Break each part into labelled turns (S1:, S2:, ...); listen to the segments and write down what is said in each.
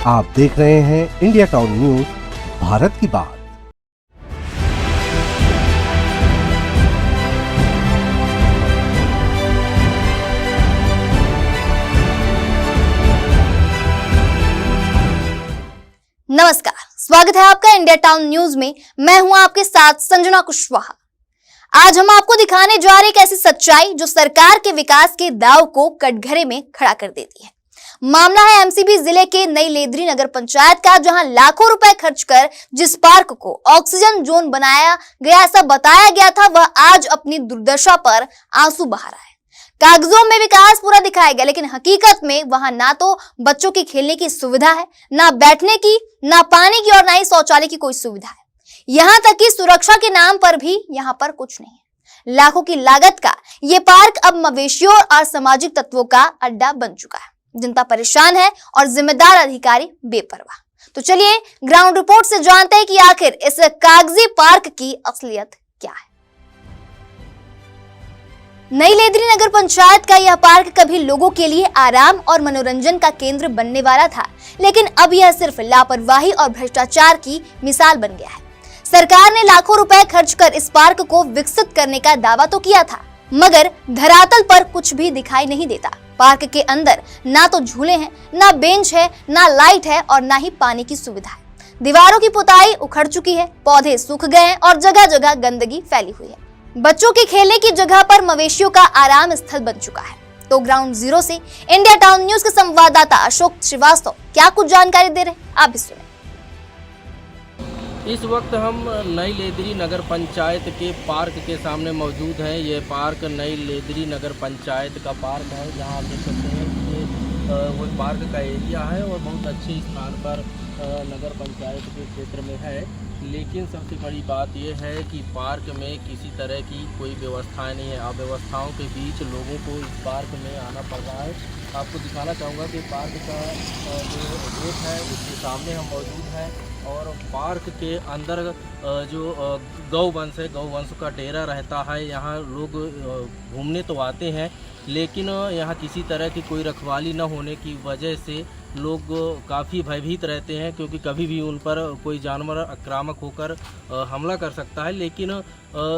S1: आप देख रहे हैं इंडिया टाउन न्यूज, भारत की बात।
S2: नमस्कार, स्वागत है आपका इंडिया टाउन न्यूज में। मैं हूं आपके साथ संजना कुशवाहा। आज हम आपको दिखाने जा रहे एक ऐसी सच्चाई जो सरकार के विकास के दाव को कटघरे में खड़ा कर देती है। मामला है एमसीबी जिले के नई लेदरी नगर पंचायत का, जहां लाखों रुपए खर्च कर जिस पार्क को ऑक्सीजन जोन बनाया गया ऐसा बताया गया था, वह आज अपनी दुर्दशा पर आंसू बहा रहा है। कागजों में विकास पूरा दिखाया गया, लेकिन हकीकत में वहां ना तो बच्चों की खेलने की सुविधा है, ना बैठने की, ना पानी की और ना ही शौचालय की कोई सुविधा है। यहां तक कि सुरक्षा के नाम पर भी यहां पर कुछ नहीं है। लाखों की लागत का ये पार्क अब मवेशियों और असामाजिक तत्वों का अड्डा बन चुका है। जनता परेशान है और जिम्मेदार अधिकारी बेपरवाह। तो चलिए ग्राउंड रिपोर्ट से जानते हैं कि आखिर इस कागजी पार्क की असलियत क्या है। नई लेदरी नगर पंचायत का यह पार्क कभी लोगों के लिए आराम और मनोरंजन का केंद्र बनने वाला था, लेकिन अब यह सिर्फ लापरवाही और भ्रष्टाचार की मिसाल बन गया है। सरकार ने लाखों रुपए खर्च कर इस पार्क को विकसित करने का दावा तो किया था, मगर धरातल पर कुछ भी दिखाई नहीं देता। पार्क के अंदर ना तो झूले हैं, ना बेंच है, ना लाइट है और ना ही पानी की सुविधा है। दीवारों की पुताई उखड़ चुकी है, पौधे सूख गए हैं और जगह जगह गंदगी फैली हुई है। बच्चों के खेलने की जगह पर मवेशियों का आराम स्थल बन चुका है। तो ग्राउंड जीरो से इंडिया टाउन न्यूज के संवाददाता अशोक श्रीवास्तव क्या कुछ जानकारी दे रहे हैं, आप भी सुने।
S3: इस वक्त हम नई लेदरी नगर पंचायत के पार्क के सामने मौजूद हैं। ये पार्क नई लेदरी नगर पंचायत का पार्क है, जहाँ आप देख सकते हैं कि ये वो पार्क का एरिया है और बहुत अच्छे स्थान पर नगर पंचायत के क्षेत्र में है। लेकिन सबसे बड़ी बात यह है कि पार्क में किसी तरह की कोई व्यवस्थाएं नहीं है। अव्यवस्थाओं के बीच लोगों को इस पार्क में आना पड़ रहा है। आपको दिखाना चाहूँगा कि पार्क का जो गेट है उसके सामने हम मौजूद हैं और पार्क के अंदर जो गौवंश है, गौवंश का डेरा रहता है। यहाँ लोग घूमने तो आते हैं, लेकिन यहाँ किसी तरह की कोई रखवाली न होने की वजह से लोग काफ़ी भयभीत रहते हैं, क्योंकि कभी भी उन पर कोई जानवर आक्रामक होकर हमला कर सकता है। लेकिन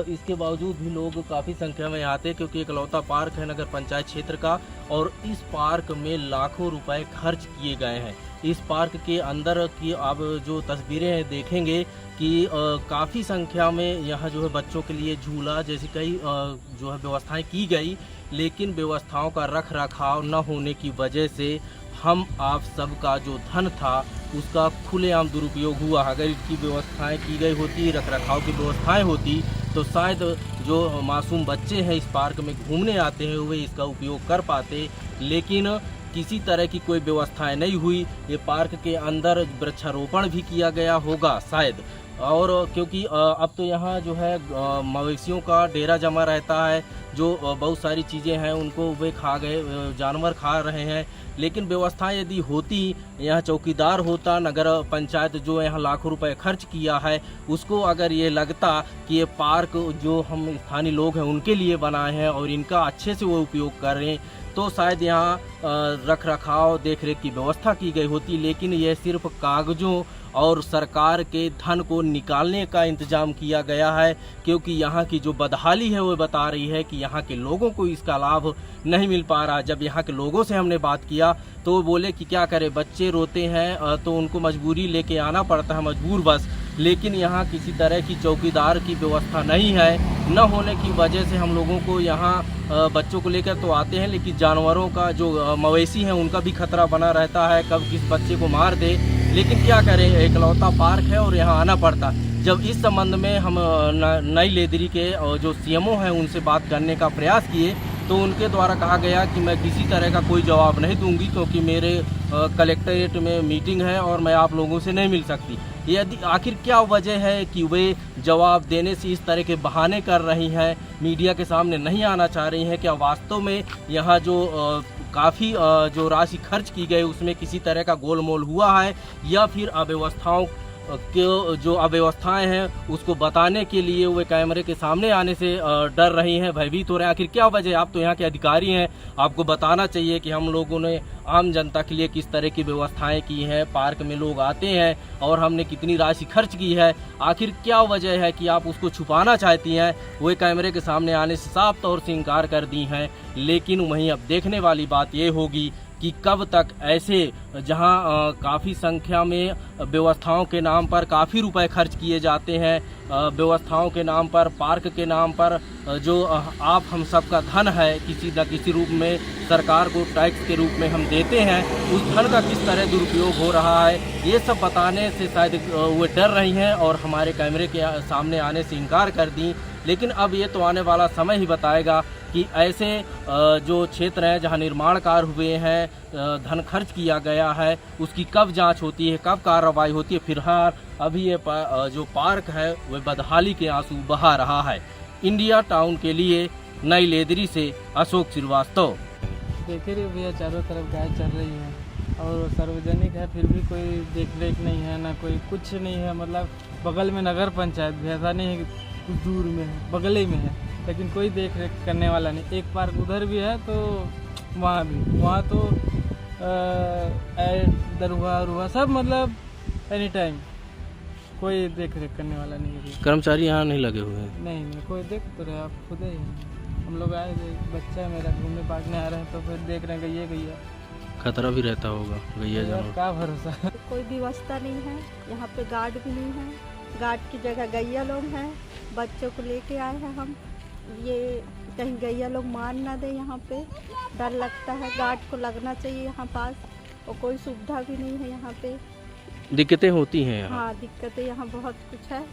S3: इसके बावजूद भी लोग काफ़ी संख्या में आते हैं, क्योंकि इकलौता पार्क है नगर पंचायत क्षेत्र का और इस पार्क में लाखों रुपए खर्च किए गए हैं। इस पार्क के अंदर की आप जो तस्वीरें देखेंगे कि काफ़ी संख्या में यहाँ जो है बच्चों के लिए झूला जैसी कई जो है व्यवस्थाएं की गई, लेकिन व्यवस्थाओं का रख रखाव न होने की वजह से हम आप सबका जो धन था उसका खुलेआम दुरुपयोग हुआ। अगर इसकी व्यवस्थाएं की गई होती, रख रखाव की व्यवस्थाएं होती, तो शायद जो मासूम बच्चे हैं इस पार्क में घूमने आते हैं वे इसका उपयोग कर पाते। लेकिन किसी तरह की कोई व्यवस्थाएं नहीं हुई। ये पार्क के अंदर वृक्षारोपण भी किया गया होगा शायद, और क्योंकि अब तो यहाँ जो है मवेशियों का डेरा जमा रहता है, जो बहुत सारी चीज़ें हैं उनको वे खा गए, जानवर खा रहे हैं। लेकिन व्यवस्थाएं यदि होती, यहाँ चौकीदार होता, नगर पंचायत जो यहाँ लाखों रुपए खर्च किया है उसको अगर ये लगता कि ये पार्क जो हम स्थानीय लोग हैं उनके लिए बनाए हैं और इनका अच्छे से वो उपयोग कर रहे हैं, तो शायद यहाँ रख रखाव देख रेख की व्यवस्था की गई होती। लेकिन यह सिर्फ कागज़ों और सरकार के धन को निकालने का इंतजाम किया गया है, क्योंकि यहाँ की जो बदहाली है वो बता रही है कि यहाँ के लोगों को इसका लाभ नहीं मिल पा रहा। जब यहाँ के लोगों से हमने बात किया तो वो बोले कि क्या करें, बच्चे रोते हैं तो उनको मजबूरी लेके आना पड़ता है, मजबूर बस। लेकिन यहाँ किसी तरह की चौकीदार की व्यवस्था नहीं है, न होने की वजह से हम लोगों को यहाँ बच्चों को लेकर तो आते हैं, लेकिन जानवरों का जो मवेशी हैं उनका भी खतरा बना रहता है, कब किस बच्चे को मार दे। लेकिन क्या करें, इकलौता पार्क है और यहाँ आना पड़ता। जब इस संबंध में हम नई लेदरी के जो सीएमओ हैं उनसे बात करने का प्रयास किए तो उनके द्वारा कहा गया कि मैं किसी तरह का कोई जवाब नहीं दूंगी, क्योंकि मेरे कलेक्ट्रेट में मीटिंग है और मैं आप लोगों से नहीं मिल सकती। यदि आखिर क्या वजह है कि वे जवाब देने से इस तरह के बहाने कर रही हैं, मीडिया के सामने नहीं आना चाह रही हैं? क्या वास्तव में यहाँ जो काफ़ी जो राशि खर्च की गई उसमें किसी तरह का गोलमोल हुआ है, या फिर अव्यवस्थाओं के जो अव्यवस्थाएं हैं उसको बताने के लिए वे कैमरे के सामने आने से डर रही हैं, भयभीत हो रहे हैं। आखिर क्या वजह? आप तो यहाँ के अधिकारी हैं, आपको बताना चाहिए कि हम लोगों ने आम जनता के लिए किस तरह की व्यवस्थाएं की हैं, पार्क में लोग आते हैं और हमने कितनी राशि खर्च की है। आखिर क्या वजह है कि आप उसको छुपाना चाहती हैं? वे कैमरे के सामने आने से साफ तौर से इनकार कर दी हैं। लेकिन वहीं अब देखने वाली बात ये होगी कि कब तक ऐसे जहां काफ़ी संख्या में व्यवस्थाओं के नाम पर काफ़ी रुपए खर्च किए जाते हैं, व्यवस्थाओं के नाम पर, पार्क के नाम पर जो आप हम सब का धन है किसी न किसी रूप में सरकार को टैक्स के रूप में हम देते हैं, उस धन का किस तरह दुरुपयोग हो रहा है, ये सब बताने से शायद वे डर रही हैं और हमारे कैमरे के सामने आने से इनकार कर दी। लेकिन अब ये तो आने वाला समय ही बताएगा कि ऐसे जो क्षेत्र हैं जहां निर्माण कार्य हुए हैं, धन खर्च किया गया है, उसकी कब जांच होती है, कब कार्रवाई होती है। फिलहाल अभी ये जो पार्क है वह बदहाली के आंसू बहा रहा है। इंडिया टाउन के लिए नई लेदरी से अशोक श्रीवास्तव।
S4: देखे रहे भैया, चारों तरफ गाय चल रही है और सार्वजनिक है, फिर भी कोई देख रेख नहीं है, ना कोई कुछ नहीं है। मतलब बगल में नगर पंचायत भी, ऐसा नहीं है कि कुछ दूर में है, बगल ही में है, लेकिन कोई देख रेख करने वाला नहीं। एक पार्क उधर भी है तो वहाँ भी, वहाँ तो दरुआ रुआ सब, मतलब एनी टाइम कोई देख रेख करने वाला नहीं है।
S3: कर्मचारी यहाँ नहीं लगे हुए हैं?
S4: नहीं, कोई देख तो रहे, आप खुद ही। हम लोग आए थे, बच्चा है मेरा, घूमने भागने आ रहे हैं तो फिर देख रहे हैं गैया।
S3: खतरा भी रहता होगा गैया जानवर
S4: का भरोसा।
S5: कोई व्यवस्था नहीं है यहाँ पे, गार्ड भी नहीं है, गार्ड की जगह गैया लोग हैं। बच्चों को लेके आए हैं हम, ये कहीं गैया लोग मार ना दे, यहाँ पे डर लगता है। गार्ड को लगना चाहिए यहाँ पास, और कोई सुविधा भी नहीं है यहाँ पे।
S3: दिक्कतें होती हैं यहाँ?
S5: हाँ, दिक्कतें यहाँ बहुत कुछ है।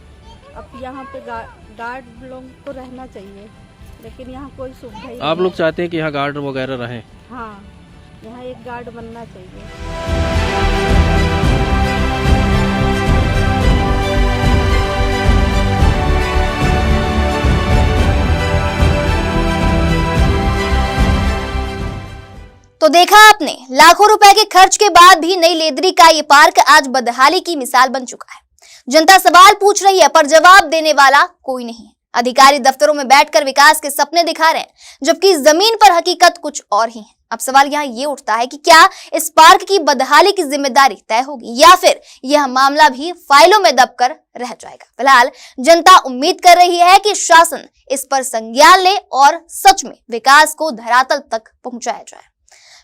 S5: अब यहाँ पे गार्ड लोग को रहना चाहिए, लेकिन यहाँ कोई सुविधा ही
S3: आप
S5: नहीं
S3: लोग
S5: है।
S3: चाहते हैं कि यहाँ गार्ड वगैरह रहें?
S5: हाँ, यहाँ एक गार्ड बनना चाहिए।
S2: तो देखा आपने, लाखों रुपए के खर्च के बाद भी नई लेदरी का ये पार्क आज बदहाली की मिसाल बन चुका है। जनता सवाल पूछ रही है पर जवाब देने वाला कोई नहीं। अधिकारी दफ्तरों में बैठकर विकास के सपने दिखा रहे हैं, जबकि जमीन पर हकीकत कुछ और ही है। अब सवाल यहाँ ये उठता है कि क्या इस पार्क की बदहाली की जिम्मेदारी तय होगी या फिर यह मामला भी फाइलों में दबकर रह जाएगा। फिलहाल जनता उम्मीद कर रही है कि शासन इस पर संज्ञान ले और सच में विकास को धरातल तक पहुंचाया जाए।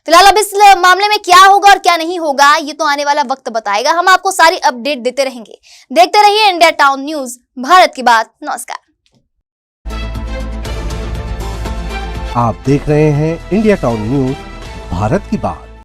S2: फिलहाल अब इस मामले में क्या होगा और क्या नहीं होगा, ये तो आने वाला वक्त बताएगा। हम आपको सारी अपडेट देते रहेंगे। देखते रहिए इंडिया टाउन न्यूज, भारत की बात। नमस्कार।
S1: आप देख रहे हैं इंडिया टाउन न्यूज, भारत की बात।